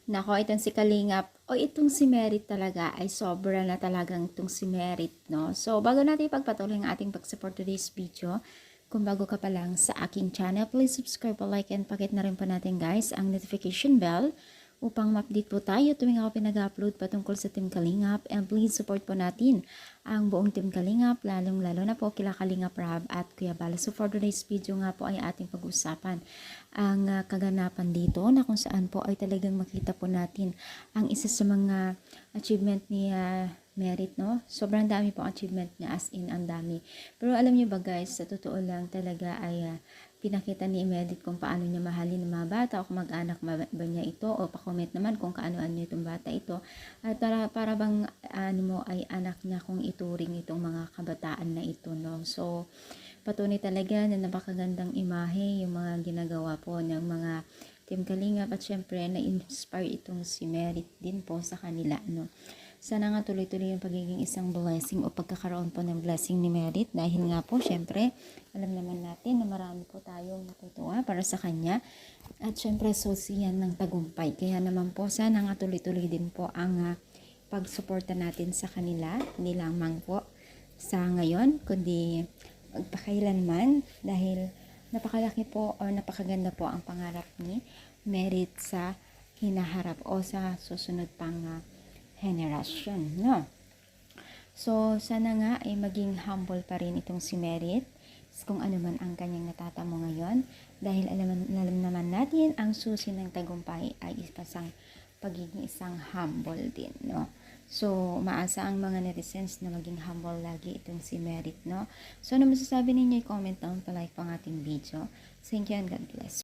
Nako, itong si Kalingap o itong si Merit talaga ay sobra na talagang itong si Merit, no? So, bago natin ipagpatuloy ang ating pag-support today's video, kung bago ka pa lang sa aking channel, please subscribe, like, and pakit na rin po natin guys ang notification bell upang ma-update po tayo tuwing ako pinag-upload patungkol sa Team Kalingap. And please support po natin ang buong Team Kalingap, lalong-lalo na po kila Kalingap Rab at Kuya Bala. So for today's video nga po ay ating pag-usapan ang kaganapan dito na kung saan po ay talagang makita po natin ang isa sa mga achievement ni Merit, no? Sobrang dami po achievement niya, as in ang dami. Pero alam niyo ba guys, sa totoo lang talaga ay pinakita ni Merit kung paano niya mahalin ng mga bata o kung mag-anak ba niya ito, o pa-comment naman kung kaano-ano itong bata ito, at para bang ano mo ay anak niya kung ituring itong mga kabataan na ito, no? So patunay talaga na napakagandang imahe yung mga ginagawa po ng mga Team Kalingap, at syempre na-inspire itong si Merit din po sa kanila, no? Sana nga tuloy-tuloy yung pagiging isang blessing o pagkakaroon po ng blessing ni Merit, dahil nga po syempre alam naman natin na marami po tayong natutuwa para sa kanya, at syempre sosiyan ng tagumpay. Kaya naman po sana nga tuloy-tuloy din po ang pagsuporta natin sa kanila, hindi lamang po sa ngayon kundi magpakailanman, dahil napakalaki po o napakaganda po ang pangarap ni Merit sa hinaharap o sa susunod pang henerasyon, no? So sana nga ay maging humble pa rin itong si Merit kung ano man ang kanyang natatamo ngayon, dahil alam naman natin ang susi ng tagumpay ay pagiging isang humble din, no? So maasa ang mga netizens na maging humble lagi itong si Merit, no? So ano masasabi ninyo, i-comment down, pa-like po ang ating video. Thank you and God bless.